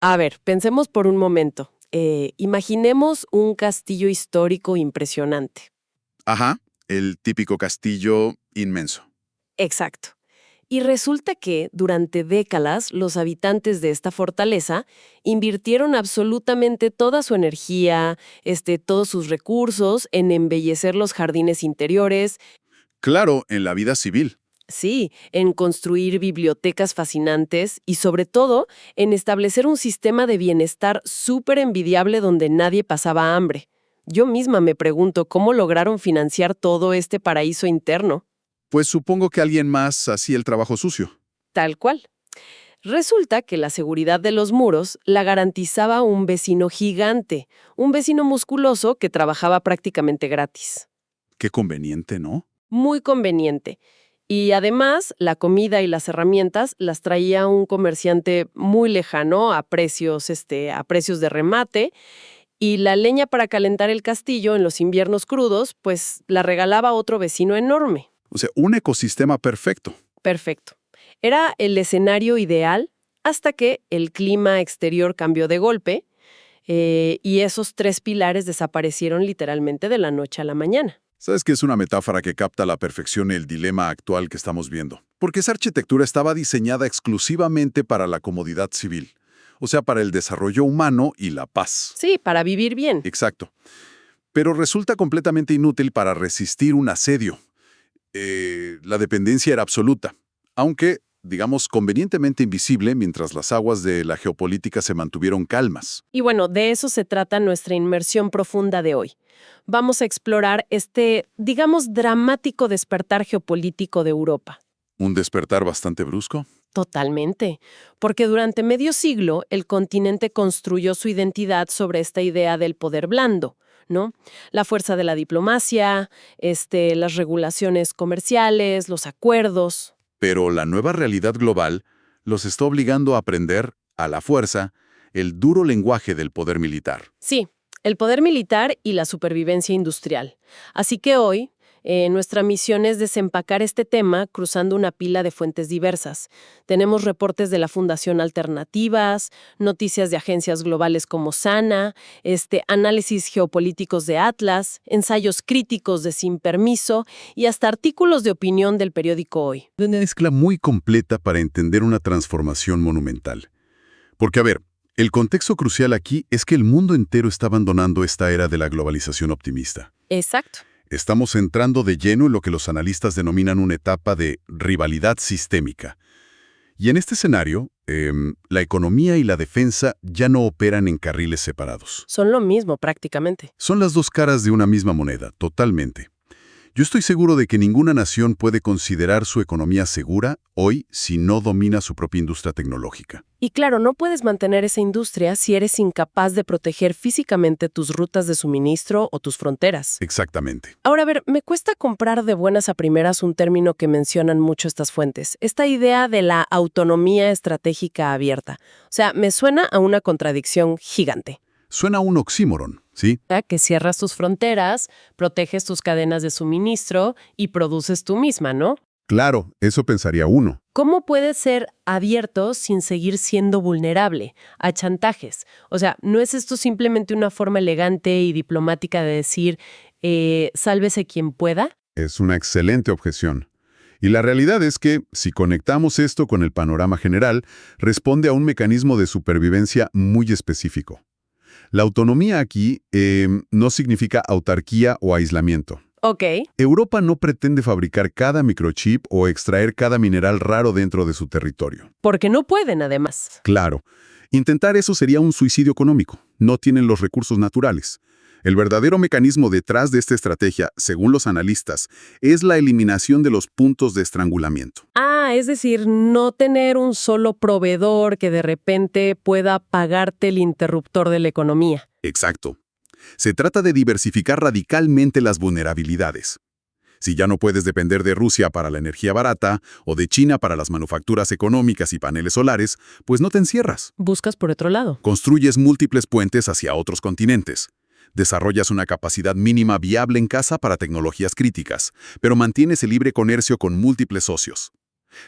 A ver, pensemos por un momento. Imaginemos un castillo histórico impresionante. Ajá, el típico castillo inmenso. Exacto. Y resulta que, durante décadas, los habitantes de esta fortaleza invirtieron absolutamente toda su energía, todos sus recursos en embellecer los jardines interiores, Claro, en la vida civil. sí, en construir bibliotecas fascinantes y, sobre todo, en establecer un sistema de bienestar súper envidiable donde nadie pasaba hambre. Yo misma me pregunto cómo lograron financiar todo este paraíso interno. Pues supongo que alguien más hacía el trabajo sucio. Tal cual. Resulta que la seguridad de los muros la garantizaba un vecino gigante, un vecino musculoso que trabajaba prácticamente gratis. Qué conveniente, ¿no? Muy conveniente. Y además, la comida y las herramientas las traía un comerciante muy lejano a precios de remate, y la leña para calentar el castillo en los inviernos crudos, pues la regalaba otro vecino enorme. O sea, un ecosistema perfecto. Perfecto. Era el escenario ideal hasta que el clima exterior cambió de golpe, y esos tres pilares desaparecieron literalmente de la noche a la mañana. ¿Sabes que es una metáfora que capta a la perfección el dilema actual que estamos viendo? Porque esa arquitectura estaba diseñada exclusivamente para la comodidad civil, o sea, para el desarrollo humano y la paz. Sí, para vivir bien. Exacto. Pero resulta completamente inútil para resistir un asedio. La dependencia era absoluta, aunque, digamos, convenientemente invisible mientras las aguas de la geopolítica se mantuvieron calmas. Y bueno, de eso se trata nuestra inmersión profunda de hoy. Vamos a explorar digamos, dramático despertar geopolítico de Europa. ¿Un despertar bastante brusco? Totalmente, porque durante medio siglo el continente construyó su identidad sobre esta idea del poder blando, ¿no? La fuerza de la diplomacia, las regulaciones comerciales, los acuerdos. Pero la nueva realidad global los está obligando a aprender, a la fuerza, el duro lenguaje del poder militar. Sí, el poder militar y la supervivencia industrial. Así que hoy, nuestra misión es desempacar este tema cruzando una pila de fuentes diversas. Tenemos reportes de la Fundación Alternativas, noticias de agencias globales como SANA, análisis geopolíticos de Atlas, ensayos críticos de Sin Permiso y hasta artículos de opinión del periódico Hoy. Una mezcla muy completa para entender una transformación monumental. Porque, a ver, el contexto crucial aquí es que el mundo entero está abandonando esta era de la globalización optimista. Exacto. Estamos entrando de lleno en lo que los analistas denominan una etapa de rivalidad sistémica. Y en este escenario, la economía y la defensa ya no operan en carriles separados. Son lo mismo prácticamente. Son las dos caras de una misma moneda, totalmente. Yo estoy seguro de que ninguna nación puede considerar su economía segura hoy si no domina su propia industria tecnológica. Y claro, no puedes mantener esa industria si eres incapaz de proteger físicamente tus rutas de suministro o tus fronteras. Exactamente. Ahora, a ver, me cuesta comprar de buenas a primeras un término que mencionan mucho estas fuentes, esta idea de la autonomía estratégica abierta. O sea, me suena a una contradicción gigante. Suena a un oxímoron, ¿sí? Que cierras tus fronteras, proteges tus cadenas de suministro y produces tú misma, ¿no? Claro, eso pensaría uno. ¿Cómo puedes ser abierto sin seguir siendo vulnerable a chantajes? O sea, ¿no es esto simplemente una forma elegante y diplomática de decir, sálvese quien pueda? Es una excelente objeción. Y la realidad es que, si conectamos esto con el panorama general, responde a un mecanismo de supervivencia muy específico. La autonomía aquí no significa autarquía o aislamiento. Ok. Europa no pretende fabricar cada microchip o extraer cada mineral raro dentro de su territorio. Porque no pueden, además. Claro. Intentar eso sería un suicidio económico. No tienen los recursos naturales. El verdadero mecanismo detrás de esta estrategia, según los analistas, es la eliminación de los puntos de estrangulamiento. Ah, es decir, no tener un solo proveedor que de repente pueda pagarte el interruptor de la economía. Exacto. Se trata de diversificar radicalmente las vulnerabilidades. Si ya no puedes depender de Rusia para la energía barata o de China para las manufacturas económicas y paneles solares, pues no te encierras. Buscas por otro lado. Construyes múltiples puentes hacia otros continentes. Desarrollas una capacidad mínima viable en casa para tecnologías críticas, pero mantienes el libre comercio con múltiples socios.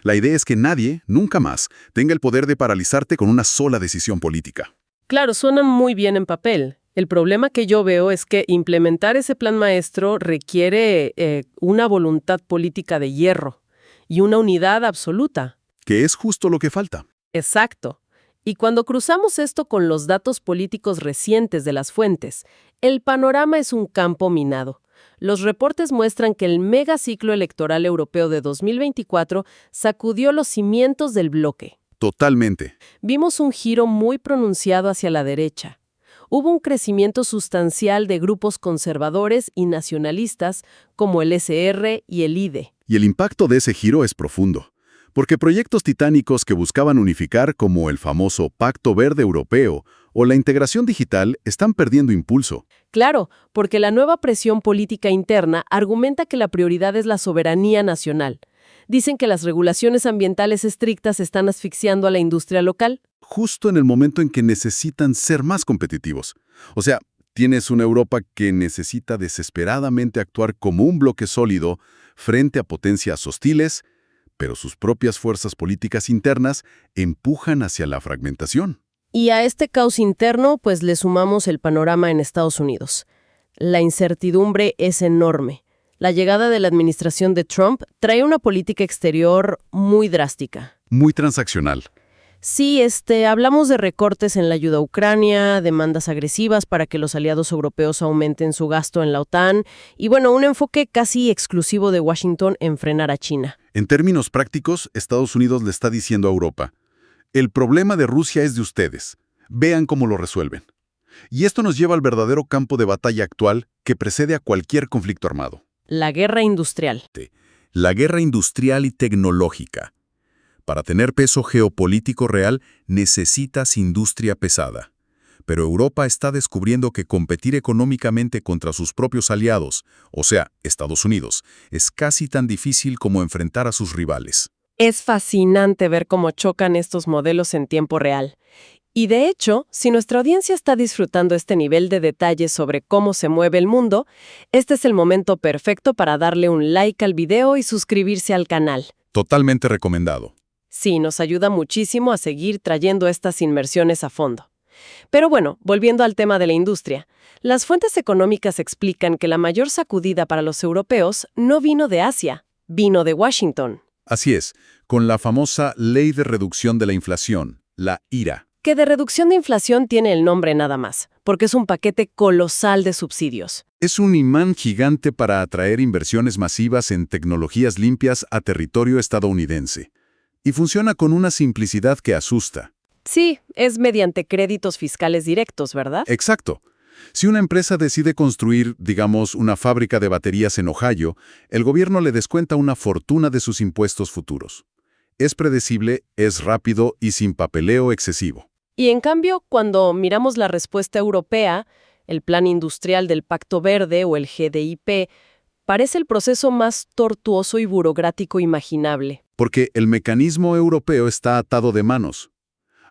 La idea es que nadie, nunca más, tenga el poder de paralizarte con una sola decisión política. Claro, suena muy bien en papel. El problema que yo veo es que implementar ese plan maestro requiere una voluntad política de hierro y una unidad absoluta. Que es justo lo que falta. Exacto. Y cuando cruzamos esto con los datos políticos recientes de las fuentes, el panorama es un campo minado. Los reportes muestran que el megaciclo electoral europeo de 2024 sacudió los cimientos del bloque. Totalmente. Vimos un giro muy pronunciado hacia la derecha. Hubo un crecimiento sustancial de grupos conservadores y nacionalistas como el SR y el IDE. Y el impacto de ese giro es profundo, porque proyectos titánicos que buscaban unificar como el famoso Pacto Verde Europeo o la integración digital están perdiendo impulso. Claro, porque la nueva presión política interna argumenta que la prioridad es la soberanía nacional. Dicen que las regulaciones ambientales estrictas están asfixiando a la industria local. Justo en el momento en que necesitan ser más competitivos. O sea, tienes una Europa que necesita desesperadamente actuar como un bloque sólido frente a potencias hostiles, pero sus propias fuerzas políticas internas empujan hacia la fragmentación. Y a este caos interno, pues le sumamos el panorama en Estados Unidos. La incertidumbre es enorme. La llegada de la administración de Trump trae una política exterior muy drástica. Muy transaccional. Sí, hablamos de recortes en la ayuda a Ucrania, demandas agresivas para que los aliados europeos aumenten su gasto en la OTAN y, bueno, un enfoque casi exclusivo de Washington en frenar a China. En términos prácticos, Estados Unidos le está diciendo a Europa, el problema de Rusia es de ustedes. Vean cómo lo resuelven. Y esto nos lleva al verdadero campo de batalla actual que precede a cualquier conflicto armado. La guerra industrial. La guerra industrial y tecnológica. Para tener peso geopolítico real, necesitas industria pesada. Pero Europa está descubriendo que competir económicamente contra sus propios aliados, o sea, Estados Unidos, es casi tan difícil como enfrentar a sus rivales. Es fascinante ver cómo chocan estos modelos en tiempo real. Y de hecho, si nuestra audiencia está disfrutando este nivel de detalle sobre cómo se mueve el mundo, este es el momento perfecto para darle un like al video y suscribirse al canal. Totalmente recomendado. Sí, nos ayuda muchísimo a seguir trayendo estas inmersiones a fondo. Pero bueno, volviendo al tema de la industria, las fuentes económicas explican que la mayor sacudida para los europeos no vino de Asia, vino de Washington. Así es, con la famosa Ley de Reducción de la Inflación, la IRA. Que de reducción de inflación tiene el nombre nada más, porque es un paquete colosal de subsidios. Es un imán gigante para atraer inversiones masivas en tecnologías limpias a territorio estadounidense. Y funciona con una simplicidad que asusta. Sí, es mediante créditos fiscales directos, ¿verdad? Exacto. Si una empresa decide construir, digamos, una fábrica de baterías en Ohio, el gobierno le descuenta una fortuna de sus impuestos futuros. Es predecible, es rápido y sin papeleo excesivo. Y en cambio, cuando miramos la respuesta europea, el Plan Industrial del Pacto Verde o el GDIP, parece el proceso más tortuoso y burocrático imaginable. Porque el mecanismo europeo está atado de manos.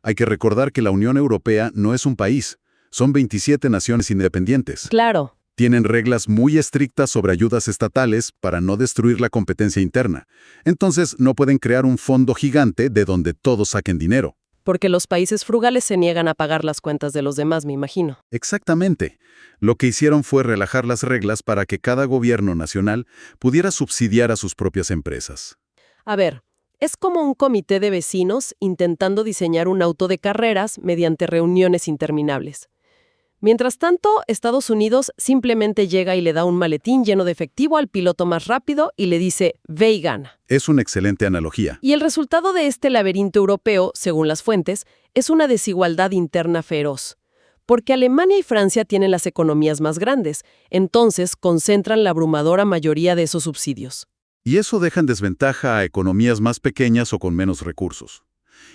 Hay que recordar que la Unión Europea no es un país, son 27 naciones independientes. Claro. Tienen reglas muy estrictas sobre ayudas estatales para no destruir la competencia interna. Entonces no pueden crear un fondo gigante de donde todos saquen dinero. Porque los países frugales se niegan a pagar las cuentas de los demás, me imagino. Exactamente. Lo que hicieron fue relajar las reglas para que cada gobierno nacional pudiera subsidiar a sus propias empresas. A ver, es como un comité de vecinos intentando diseñar un auto de carreras mediante reuniones interminables. Mientras tanto, Estados Unidos simplemente llega y le da un maletín lleno de efectivo al piloto más rápido y le dice, ve y gana. Es una excelente analogía. Y el resultado de este laberinto europeo, según las fuentes, es una desigualdad interna feroz. Porque Alemania y Francia tienen las economías más grandes, entonces concentran la abrumadora mayoría de esos subsidios. Y eso deja en desventaja a economías más pequeñas o con menos recursos.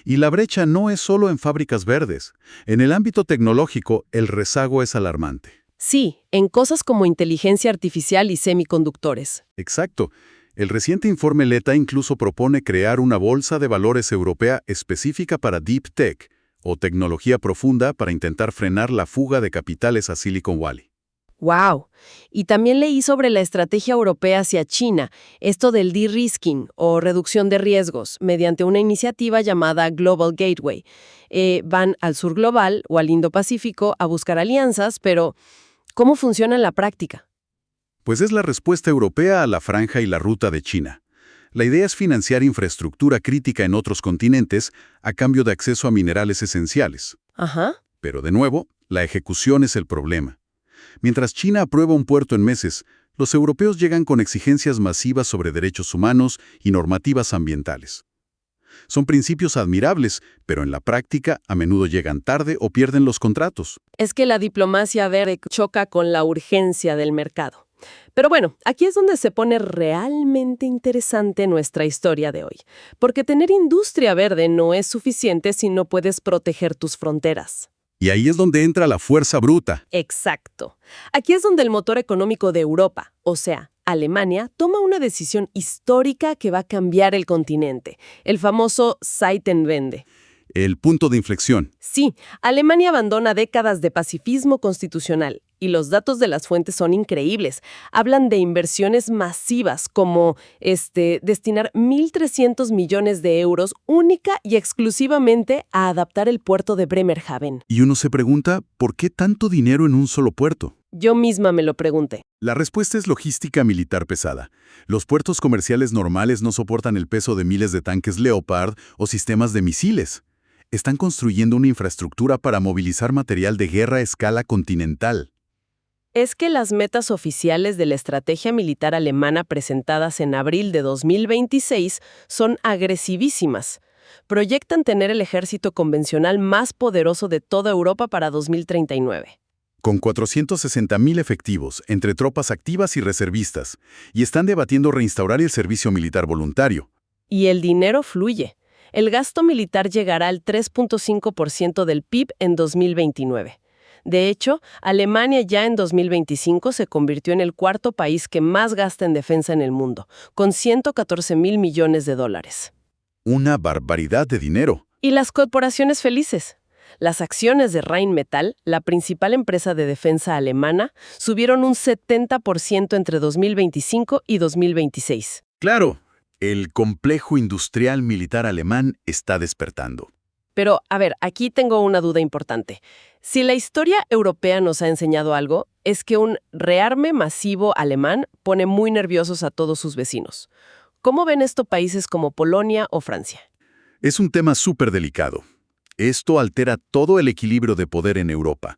Y la brecha no es solo en fábricas verdes. En el ámbito tecnológico, el rezago es alarmante. Sí, en cosas como inteligencia artificial y semiconductores. Exacto. El reciente informe LETA incluso propone crear una bolsa de valores europea específica para Deep Tech, o tecnología profunda para intentar frenar la fuga de capitales a Silicon Valley. ¡Wow! Y también leí sobre la estrategia europea hacia China, esto del de-risking o reducción de riesgos, mediante una iniciativa llamada Global Gateway. Van al sur global o al Indo-Pacífico a buscar alianzas, pero ¿cómo funciona en la práctica? Pues es la respuesta europea a la franja y la ruta de China. La idea es financiar infraestructura crítica en otros continentes a cambio de acceso a minerales esenciales. Ajá. Pero de nuevo, la ejecución es el problema. Mientras China aprueba un puerto en meses, los europeos llegan con exigencias masivas sobre derechos humanos y normativas ambientales. Son principios admirables, pero en la práctica a menudo llegan tarde o pierden los contratos. Es que la diplomacia verde choca con la urgencia del mercado. Pero bueno, aquí es donde se pone realmente interesante nuestra historia de hoy, porque tener industria verde no es suficiente si no puedes proteger tus fronteras. Y ahí es donde entra la fuerza bruta. Exacto. Aquí es donde el motor económico de Europa, o sea, Alemania, toma una decisión histórica que va a cambiar el continente, el famoso Zeitenwende. El punto de inflexión. Sí, Alemania abandona décadas de pacifismo constitucional y los datos de las fuentes son increíbles. Hablan de inversiones masivas como destinar 1.300 millones de euros única y exclusivamente a adaptar el puerto de Bremerhaven. Y uno se pregunta, ¿por qué tanto dinero en un solo puerto? Yo misma me lo pregunté. La respuesta es logística militar pesada. Los puertos comerciales normales no soportan el peso de miles de tanques Leopard o sistemas de misiles. Están construyendo una infraestructura para movilizar material de guerra a escala continental. Es que las metas oficiales de la estrategia militar alemana presentadas en abril de 2026 son agresivísimas. Proyectan tener el ejército convencional más poderoso de toda Europa para 2039. Con 460.000 efectivos, entre tropas activas y reservistas, y están debatiendo reinstaurar el servicio militar voluntario. Y el dinero fluye. El gasto militar llegará al 3.5% del PIB en 2029. De hecho, Alemania ya en 2025 se convirtió en el cuarto país que más gasta en defensa en el mundo, con 114.000 millones de dólares. Una barbaridad de dinero. Y las corporaciones felices. Las acciones de Rheinmetall, la principal empresa de defensa alemana, subieron un 70% entre 2025 y 2026. Claro, el complejo industrial militar alemán está despertando. Pero, a ver, aquí tengo una duda importante. Si la historia europea nos ha enseñado algo, es que un rearme masivo alemán pone muy nerviosos a todos sus vecinos. ¿Cómo ven esto países como Polonia o Francia? Es un tema súper delicado. Esto altera todo el equilibrio de poder en Europa.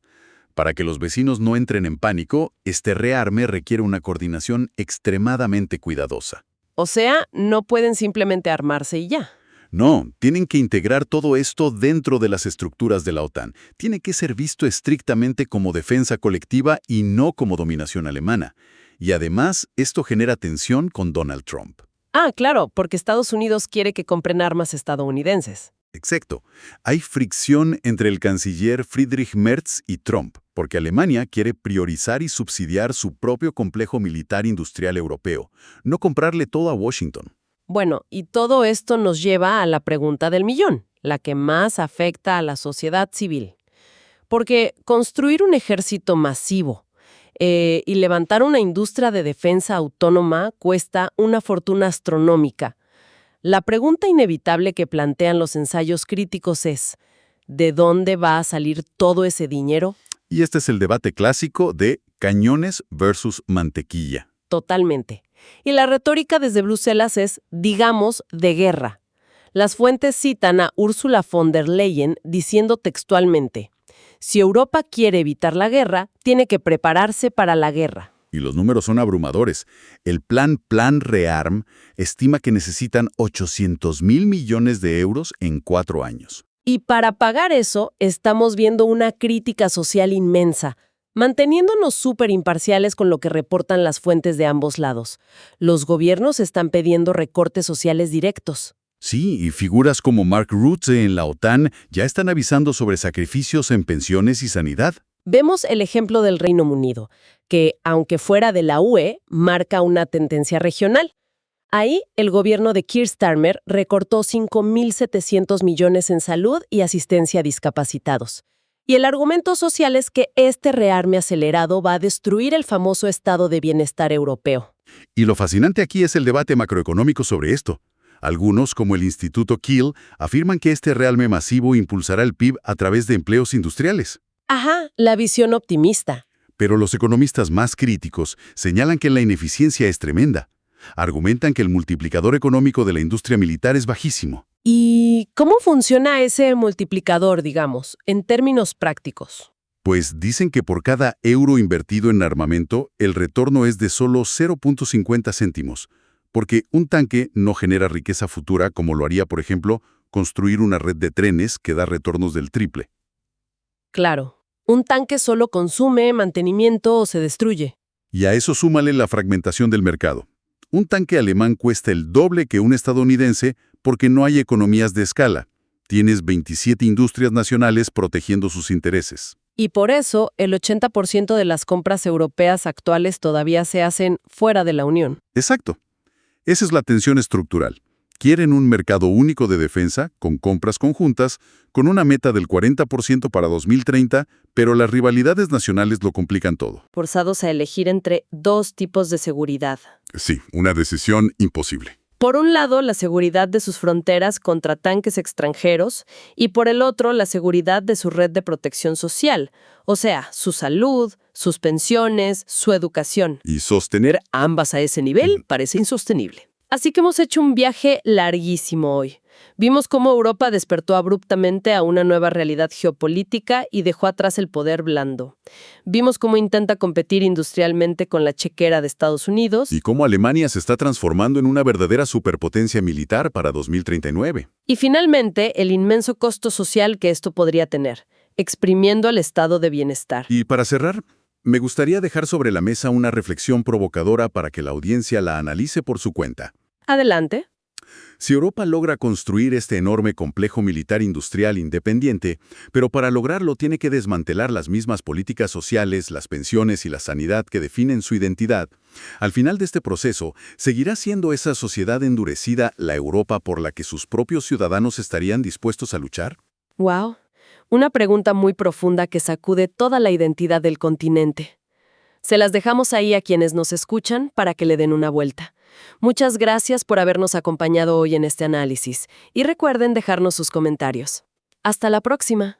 Para que los vecinos no entren en pánico, este rearme requiere una coordinación extremadamente cuidadosa. O sea, no pueden simplemente armarse y ya. No, tienen que integrar todo esto dentro de las estructuras de la OTAN. Tiene que ser visto estrictamente como defensa colectiva y no como dominación alemana. Y además, esto genera tensión con Donald Trump. Ah, claro, porque Estados Unidos quiere que compren armas estadounidenses. Exacto. Hay fricción entre el canciller Friedrich Merz y Trump, porque Alemania quiere priorizar y subsidiar su propio complejo militar industrial europeo, no comprarle todo a Washington. Bueno, y todo esto nos lleva a la pregunta del millón, la que más afecta a la sociedad civil. Porque construir un ejército masivo y levantar una industria de defensa autónoma cuesta una fortuna astronómica. La pregunta inevitable que plantean los ensayos críticos es, ¿de dónde va a salir todo ese dinero? Y este es el debate clásico de cañones versus mantequilla. Totalmente. Y la retórica desde Bruselas es, digamos, de guerra. Las fuentes citan a Ursula von der Leyen diciendo textualmente, si Europa quiere evitar la guerra, tiene que prepararse para la guerra. Y los números son abrumadores. El Plan ReArm estima que necesitan 800.000 millones de euros en 4 años. Y para pagar eso, estamos viendo una crítica social inmensa, manteniéndonos súper imparciales con lo que reportan las fuentes de ambos lados. Los gobiernos están pidiendo recortes sociales directos. Sí, y figuras como Mark Rutte en la OTAN ya están avisando sobre sacrificios en pensiones y sanidad. Vemos el ejemplo del Reino Unido, que, aunque fuera de la UE, marca una tendencia regional. Ahí, el gobierno de Keir Starmer recortó 5.700 millones en salud y asistencia a discapacitados. Y el argumento social es que este rearme acelerado va a destruir el famoso estado de bienestar europeo. Y lo fascinante aquí es el debate macroeconómico sobre esto. Algunos, como el Instituto Kiel, afirman que este rearme masivo impulsará el PIB a través de empleos industriales. Ajá, la visión optimista. Pero los economistas más críticos señalan que la ineficiencia es tremenda. Argumentan que el multiplicador económico de la industria militar es bajísimo. ¿Y cómo funciona ese multiplicador, digamos, en términos prácticos? Pues dicen que por cada euro invertido en armamento, el retorno es de solo 0.50 céntimos, porque un tanque no genera riqueza futura como lo haría, por ejemplo, construir una red de trenes que da retornos del triple. Claro, un tanque solo consume mantenimiento o se destruye. Y a eso súmale la fragmentación del mercado. Un tanque alemán cuesta el doble que un estadounidense porque no hay economías de escala. Tienes 27 industrias nacionales protegiendo sus intereses. Y por eso, el 80% de las compras europeas actuales todavía se hacen fuera de la Unión. Exacto. Esa es la tensión estructural. Quieren un mercado único de defensa, con compras conjuntas, con una meta del 40% para 2030, pero las rivalidades nacionales lo complican todo. Forzados a elegir entre dos tipos de seguridad. Sí, una decisión imposible. Por un lado, la seguridad de sus fronteras contra tanques extranjeros y por el otro, la seguridad de su red de protección social, o sea, su salud, sus pensiones, su educación. Y sostener Ambas a ese nivel parece insostenible. Así que hemos hecho un viaje larguísimo hoy. Vimos cómo Europa despertó abruptamente a una nueva realidad geopolítica y dejó atrás el poder blando. Vimos cómo intenta competir industrialmente con la chequera de Estados Unidos. y cómo Alemania se está transformando en una verdadera superpotencia militar para 2039. Y finalmente, el inmenso costo social que esto podría tener, exprimiendo el estado de bienestar. Y para cerrar, me gustaría dejar sobre la mesa una reflexión provocadora para que la audiencia la analice por su cuenta. Adelante. Si Europa logra construir este enorme complejo militar industrial independiente, pero para lograrlo tiene que desmantelar las mismas políticas sociales, las pensiones y la sanidad que definen su identidad, al final de este proceso, ¿seguirá siendo esa sociedad endurecida la Europa por la que sus propios ciudadanos estarían dispuestos a luchar? Wow. Una pregunta muy profunda que sacude toda la identidad del continente. Se las dejamos ahí a quienes nos escuchan para que le den una vuelta. Muchas gracias por habernos acompañado hoy en este análisis y recuerden dejarnos sus comentarios. Hasta la próxima.